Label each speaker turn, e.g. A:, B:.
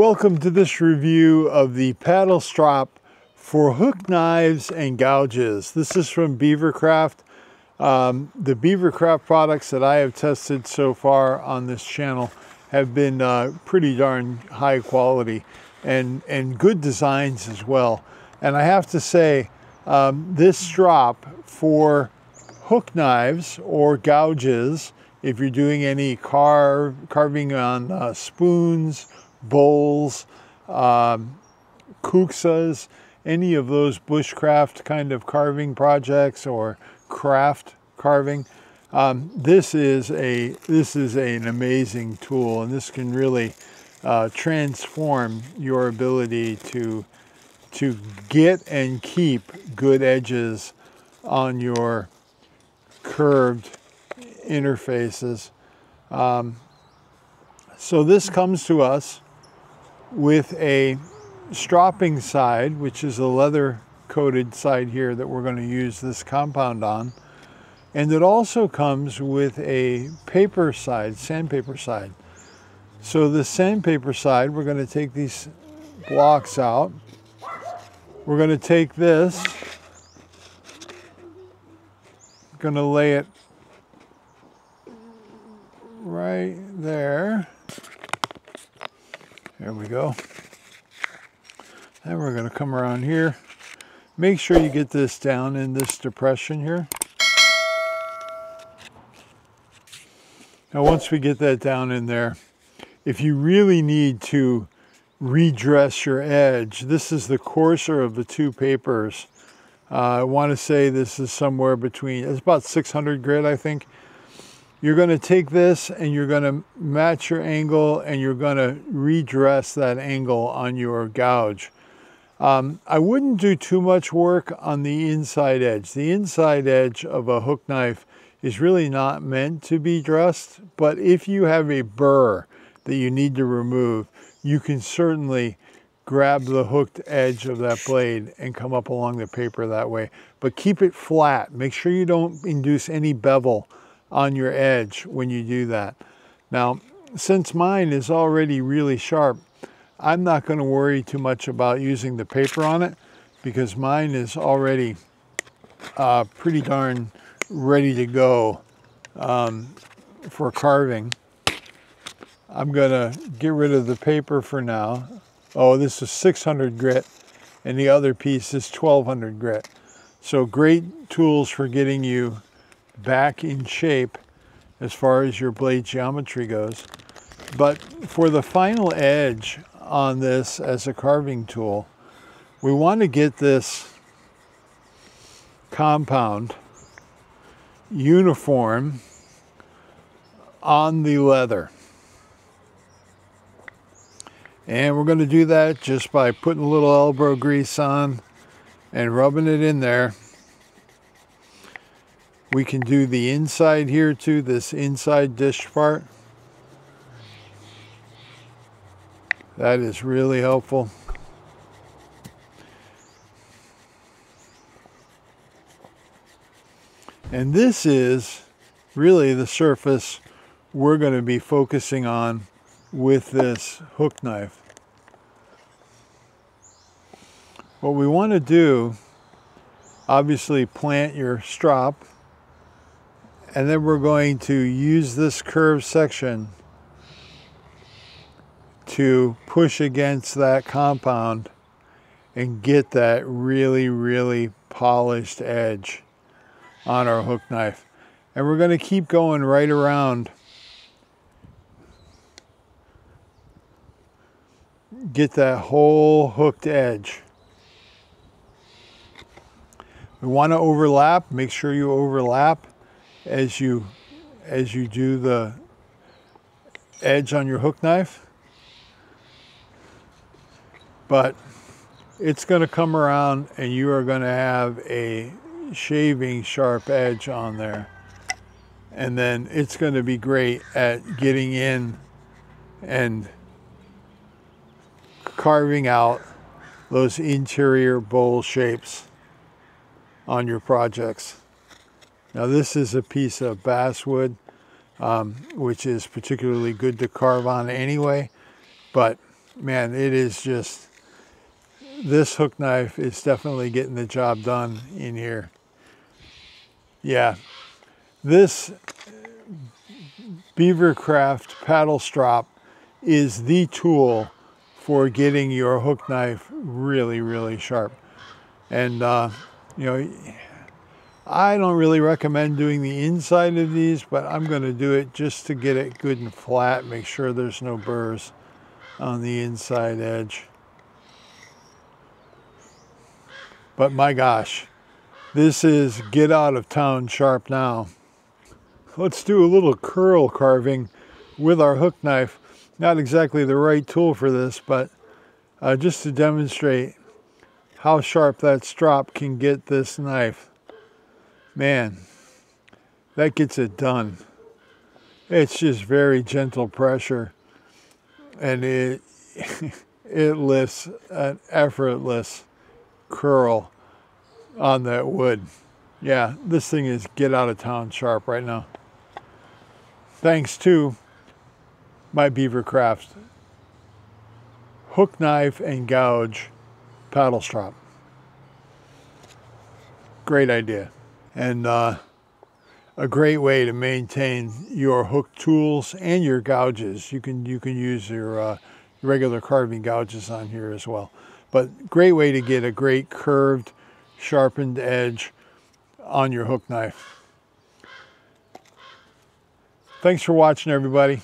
A: Welcome to this review of the paddle strop for hook knives and gouges. This is from Beavercraft. The Beavercraft products that I have tested so far on this channel have been pretty darn high quality and good designs as well. And I have to say, this strop for hook knives or gouges, if you're doing any carving on spoons, bowls, kuksas, any of those bushcraft kind of carving projects or craft carving, this is an amazing tool, and this can really transform your ability to get and keep good edges on your curved interfaces. So this comes to us with a stropping side, which is a leather coated side here that we're going to use this compound on. And it also comes with a paper side, sandpaper side. So the sandpaper side, we're going to take these blocks out. We're going to take this, going to lay it right there. There we go. Then we're going to come around here. Make sure you get this down in this depression here. Now once we get that down in there, if you really need to redress your edge, this is the coarser of the two papers. I want to say this is somewhere between, it's about 600 grit, I think. You're going to take this and you're going to match your angle and you're going to redress that angle on your gouge. I wouldn't do too much work on the inside edge. The inside edge of a hook knife is really not meant to be dressed, but if you have a burr that you need to remove, you can certainly grab the hooked edge of that blade and come up along the paper that way. But keep it flat. Make sure you don't induce any bevel on your edge when you do that. Now, since mine is already really sharp, I'm not going to worry too much about using the paper on it because mine is already pretty darn ready to go for carving. I'm going to get rid of the paper for now. Oh, this is 600 grit and the other piece is 1200 grit. So great tools for getting you back in shape as far as your blade geometry goes. But for the final edge on this as a carving tool, we want to get this compound uniform on the leather. And we're going to do that just by putting a little elbow grease on and rubbing it in there. We can do the inside here too, this inside dish part. That is really helpful. And this is really the surface we're going to be focusing on with this hook knife. What we want to do, obviously plant your strop, and then we're going to use this curved section to push against that compound and get that really, really polished edge on our hook knife. And we're going to keep going right around. Get that whole hooked edge. We want to overlap. Make sure you overlap as you do the edge on your hook knife. But it's going to come around and you are going to have a shaving sharp edge on there. And then it's going to be great at getting in and carving out those interior bowl shapes on your projects. Now this is a piece of basswood, which is particularly good to carve on anyway, but man, it is just, this hook knife is definitely getting the job done in here. Yeah, this Beavercraft paddle strop is the tool for getting your hook knife really, really sharp. And, you know, I don't really recommend doing the inside of these, but I'm going to do it just to get it good and flat, make sure there's no burrs on the inside edge. But my gosh, this is get out of town sharp now. Let's do a little curl carving with our hook knife. Not exactly the right tool for this, but just to demonstrate how sharp that strop can get this knife. Man, that gets it done. It's just very gentle pressure, and it it lifts an effortless curl on that wood. Yeah, this thing is get out of town sharp right now. Thanks to my Beavercraft hook knife and gouge paddle strop. Great idea. And a great way to maintain your hook tools and your gouges. You can use your regular carving gouges on here as well. But great way to get a great curved, sharpened edge on your hook knife. Thanks for watching, everybody.